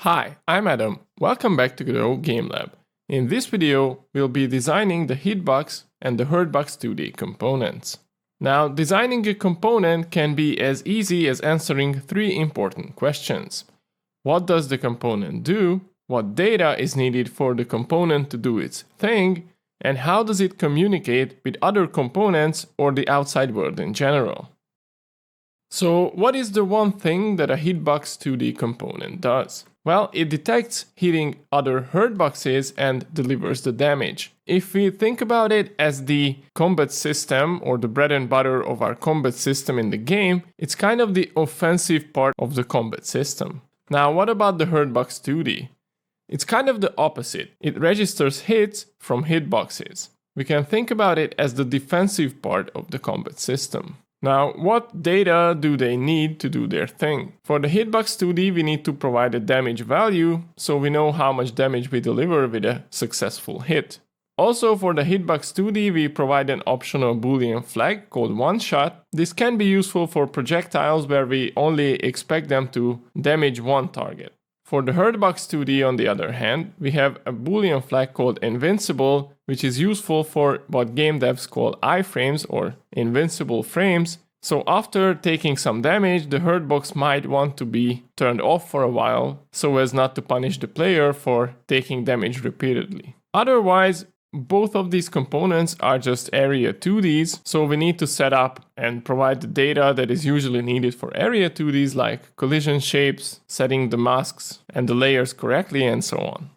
Hi, I'm Adam. Welcome back to Godot Gamedev. In this video, we'll be designing the Hitbox and the Hurtbox 2D components. Now, designing a component can be as easy as answering three important questions. What does the component do? What data is needed for the component to do its thing? And how does it communicate with other components or the outside world in general? So, what is the one thing that a Hitbox 2D component does? Well, it detects hitting other hurtboxes and delivers the damage. If we think about it as the combat system or the bread and butter of our combat system in the game, it's kind of the offensive part of the combat system. Now, what about the Hurtbox 2D? It's kind of the opposite. It registers hits from hitboxes. We can think about it as the defensive part of the combat system. Now, what data do they need to do their thing? For the Hitbox 2D, we need to provide a damage value, so we know how much damage we deliver with a successful hit. Also, for the Hitbox 2D, we provide an optional Boolean flag called one-shot. This can be useful for projectiles where we only expect them to damage one target. For the Hurtbox 2D, on the other hand, we have a Boolean flag called invincible, which is useful for what game devs call iframes or invincible frames. So after taking some damage, the Hurtbox might want to be turned off for a while so as not to punish the player for taking damage repeatedly. Otherwise, both of these components are just area 2Ds, so we need to set up and provide the data that is usually needed for area 2Ds like collision shapes, setting the masks and the layers correctly, and so on.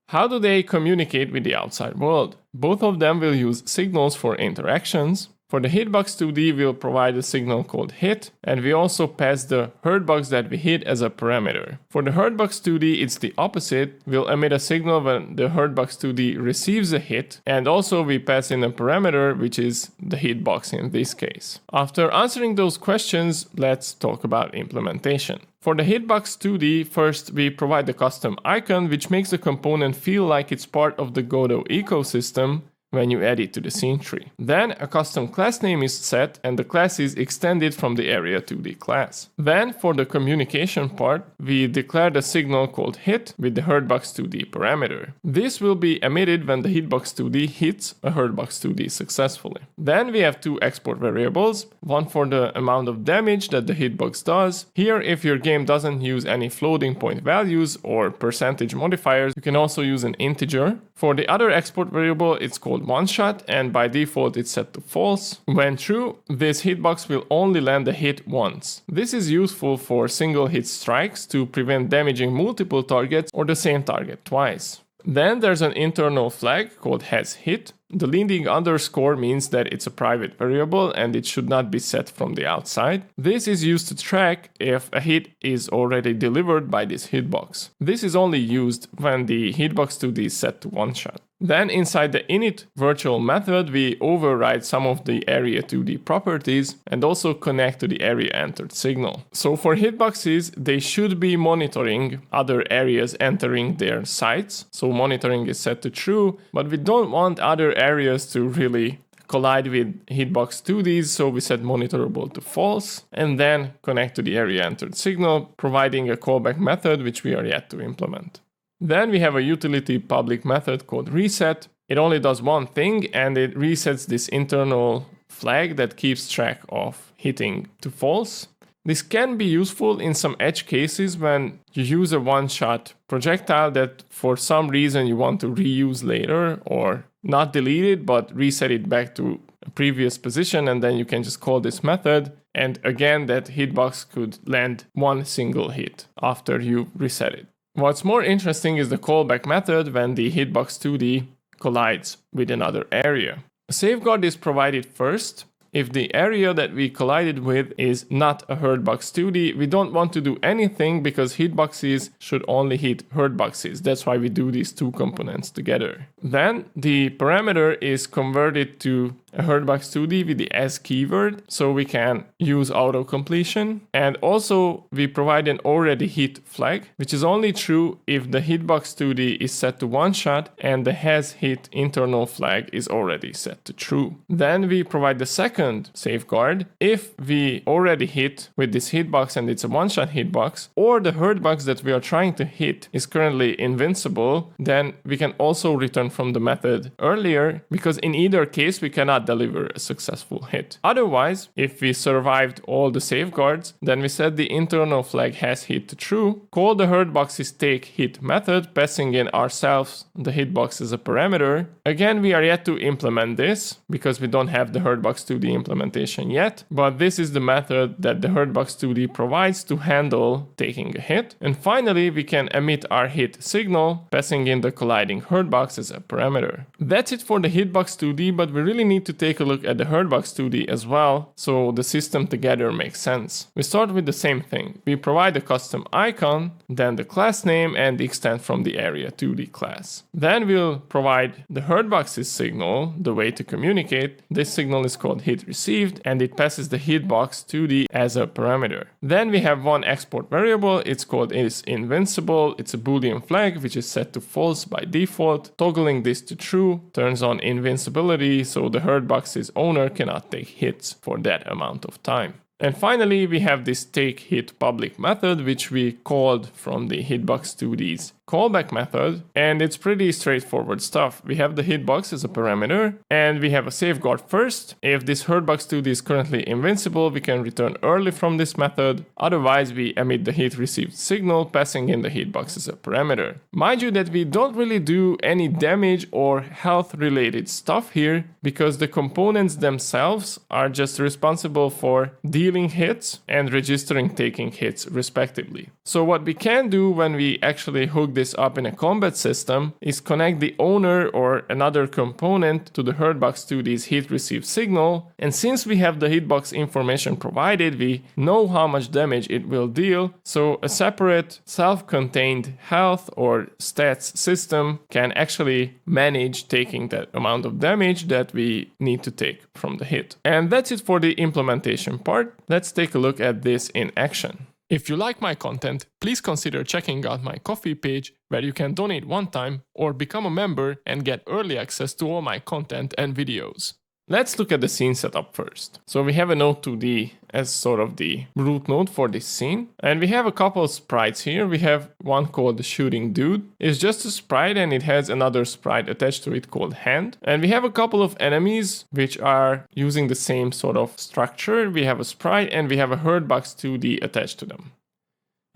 How do they communicate with the outside world? Both of them will use signals for interactions. For the Hitbox 2D, we'll provide a signal called hit, and we also pass the hurtbox that we hit as a parameter. For the Hurtbox 2D, it's the opposite. We'll emit a signal when the Hurtbox 2D receives a hit, and also we pass in a parameter, which is the hitbox in this case. After answering those questions, let's talk about implementation. For the Hitbox 2D, first we provide the custom icon, which makes the component feel like it's part of the Godot ecosystem when you add it to the scene tree. Then a custom class name is set and the class is extended from the area 2D class. Then for the communication part, we declare the signal called hit with the Hurtbox 2D parameter. This will be emitted when the Hitbox 2D hits a Hurtbox 2D successfully. Then we have two export variables, one for the amount of damage that the hitbox does. Here, if your game doesn't use any floating point values or percentage modifiers, you can also use an integer. For the other export variable, it's called one-shot, and by default it's set to false. When true, this hitbox will only land a hit once. This is useful for single hit strikes to prevent damaging multiple targets or the same target twice. Then there's an internal flag called hasHit. The leading underscore means that it's a private variable and it should not be set from the outside. This is used to track if a hit is already delivered by this hitbox. This is only used when the Hitbox 2D is set to one-shot. Then inside the init virtual method, we override some of the area 2D properties and also connect to the area entered signal. So for hitboxes, they should be monitoring other areas entering their sites. So monitoring is set to true, but we don't want other areas to really collide with Hitbox 2Ds, so we set monitorable to false and then connect to the area entered signal, providing a callback method which we are yet to implement. Then we have a utility public method called reset. It only does one thing and it resets this internal flag that keeps track of hitting to false. This can be useful in some edge cases when you use a one-shot projectile that for some reason you want to reuse later or not delete it but reset it back to a previous position, and then you can just call this method, and again that hitbox could land one single hit after you reset it. What's more interesting is the callback method when the Hitbox 2D collides with another area. A safeguard is provided first. If the area that we collided with is not a Hurtbox 2D, we don't want to do anything because hitboxes should only hit hurtboxes. That's why we do these two components together. Then the parameter is converted to a Hurtbox 2D with the as keyword, so we can use auto completion. And also we provide an already hit flag, which is only true if the Hitbox 2D is set to one shot and the has hit internal flag is already set to true. Then we provide the second safeguard. If we already hit with this hitbox and it's a one-shot hitbox, or the Hurtbox that we are trying to hit is currently invincible, then we can also return from the method earlier, because in either case we cannot deliver a successful hit. Otherwise, if we survived all the safeguards, then we set the internal flag has hit to true, call the Hurtbox's take hit method, passing in ourselves the hitbox as a parameter. Again, we are yet to implement this because we don't have the Hurtbox 2D implementation yet, but this is the method that the Hurtbox 2D provides to handle taking a hit. And finally, we can emit our hit signal, passing in the colliding Hurtbox as a parameter. That's it for the Hitbox 2D, but we really need to take a look at the Hurtbox 2D as well, so the system together makes sense. We start with the same thing. We provide a custom icon, then the class name and the extent from the area 2D class. Then we'll provide the Hurtbox's signal, the way to communicate. This signal is called hit received, and it passes the Hitbox 2D as a parameter. Then we have one export variable. It's called is invincible. It's a Boolean flag which is set to false by default. Toggling this to true turns on invincibility, so the Hurtbox's owner cannot take hits for that amount of time. And finally, we have this take hit public method, which we called from the Hitbox 2D's callback method, and it's pretty straightforward stuff. We have the hitbox as a parameter, and we have a safeguard first. If this Hurtbox 2D is currently invincible, we can return early from this method. Otherwise, we emit the hit received signal, passing in the hitbox as a parameter. Mind you that we don't really do any damage or health related stuff here, because the components themselves are just responsible for dealing hits and registering taking hits respectively. So what we can do when we actually hook this up in a combat system is connect the owner or another component to the Hurtbox 2D's hit receive signal, and since we have the hitbox information provided, we know how much damage it will deal, so a separate self-contained health or stats system can actually manage taking that amount of damage that we need to take from the hit. And that's it for the implementation part. Let's take a look at this in action. If you like my content, please consider checking out my Ko-fi page, where you can donate one time or become a member and get early access to all my content and videos. Let's look at the scene setup first. So we have a node 2D as sort of the root node for this scene. And we have a couple of sprites here. We have one called the shooting dude. It's just a sprite and it has another sprite attached to it called hand. And we have a couple of enemies which are using the same sort of structure. We have a sprite and we have a Hurtbox 2D attached to them.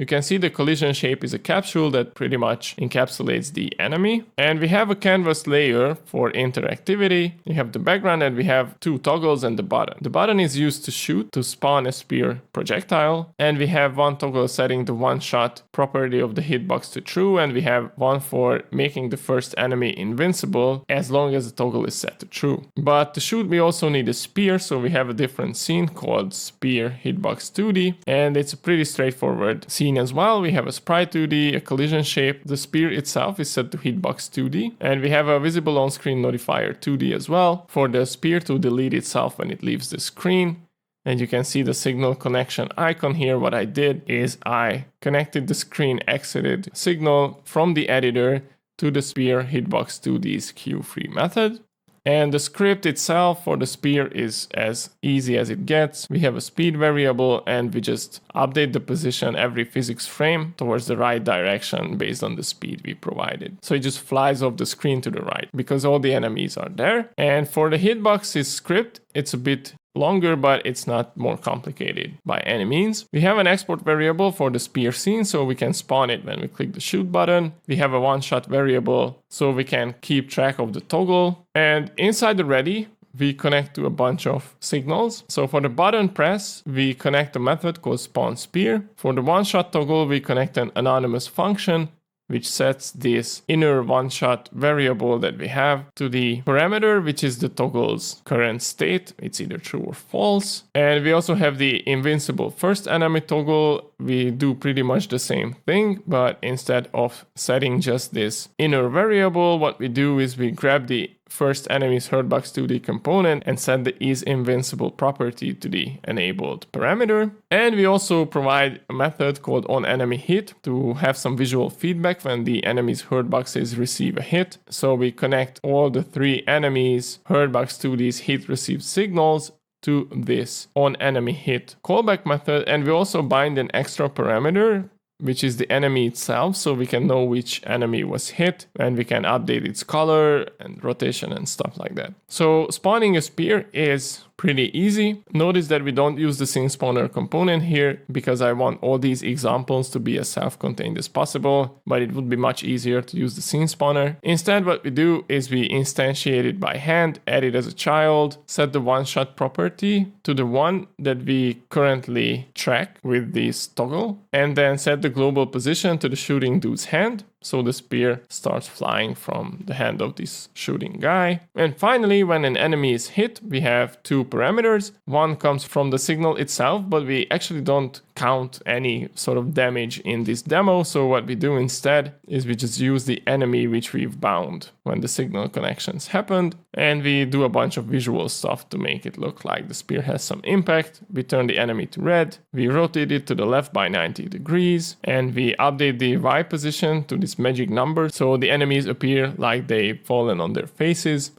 You can see the collision shape is a capsule that pretty much encapsulates the enemy. And we have a canvas layer for interactivity. We have the background and we have two toggles and the button. The button is used to shoot, to spawn a spear projectile. And we have one toggle setting the one-shot property of the hitbox to true. And we have one for making the first enemy invincible as long as the toggle is set to true. But to shoot, we also need a spear. So we have a different scene called Spear Hitbox 2D. And it's a pretty straightforward scene as well. We have a sprite 2D, a collision shape. The spear itself is set to Hitbox 2D, and we have a visible on-screen notifier 2D as well for the spear to delete itself when it leaves the screen. And you can see the signal connection icon here. What I did is I connected the screen exited signal from the editor to the spear Hitbox 2D's queue-free method. And the script itself for the spear is as easy as it gets. We have a speed variable and we just update the position every physics frame towards the right direction based on the speed we provided. So it just flies off the screen to the right because all the enemies are there. And for the hitbox's script, it's a bit longer, but it's not more complicated by any means. We have an export variable for the spear scene, so we can spawn it when we click the shoot button. We have a one-shot variable, so we can keep track of the toggle. And inside the ready, we connect to a bunch of signals. So for the button press, we connect a method called spawn spear. For the one-shot toggle, we connect an anonymous function which sets this inner one-shot variable that we have to the parameter, which is the toggle's current state. It's either true or false. And we also have the invincible first enemy toggle. We do pretty much the same thing, but instead of setting just this inner variable, what we do is we grab the first enemy's Hurtbox 2D component and set the is invincible property to the enabled parameter. And we also provide a method called onEnemyHit to have some visual feedback when the enemy's Hurtboxes receive a hit. So we connect all the 3 enemies Hurtbox 2D's hit receive signals to this onEnemyHit callback method, and we also bind an extra parameter which is the enemy itself, so we can know which enemy was hit, and we can update its color and rotation and stuff like that. So spawning a spear is pretty easy. Notice that we don't use the scene spawner component here because I want all these examples to be as self-contained as possible, but it would be much easier to use the scene spawner. Instead, what we do is we instantiate it by hand, add it as a child, set the one-shot property to the one that we currently track with this toggle, and then set the global position to the shooting dude's hand. So the spear starts flying from the hand of this shooting guy. And finally, when an enemy is hit, we have 2 parameters. One comes from the signal itself, but we actually don't count any sort of damage in this demo. So what we do instead is we just use the enemy which we've bound when the signal connections happened. And we do a bunch of visual stuff to make it look like the spear has some impact. We turn the enemy to red. We rotate it to the left by 90 degrees. And we update the Y position to this magic number, so the enemies appear like they've fallen on their faces.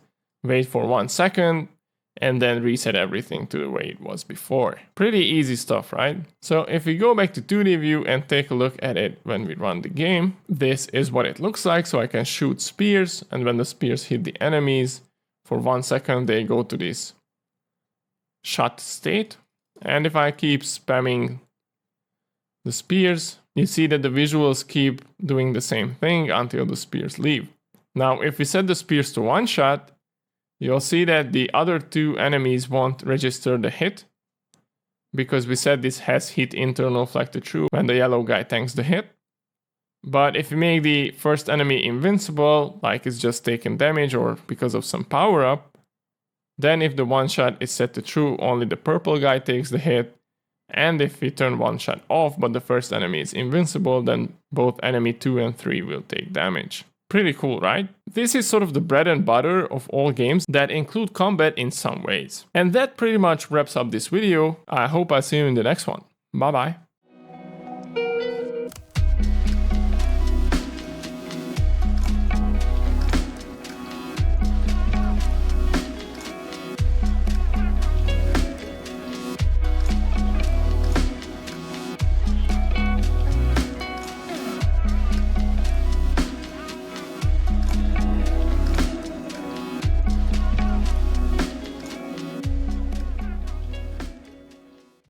Wait for 1 second, and then reset everything to the way it was before. Pretty easy stuff, right? So if we go back to 2D view and take a look at it when we run the game, this is what it looks like. So I can shoot spears, and when the spears hit the enemies, for 1 second they go to this shot state. And if I keep spamming the spears, you see that the visuals keep doing the same thing until the spears leave. Now, if we set the spears to 1 shot, you'll see that the other 2 enemies won't register the hit because we said this has hit internal flag to true when the yellow guy tanks the hit. But if we make the first enemy invincible, like it's just taken damage or because of some power up, then if the 1 shot is set to true, only the purple guy takes the hit. And if we turn 1 shot off, but the first enemy is invincible, then both enemy 2 and 3 will take damage. Pretty cool, right? This is sort of the bread and butter of all games that include combat in some ways. And that pretty much wraps up this video. I hope I see you in the next one. Bye bye.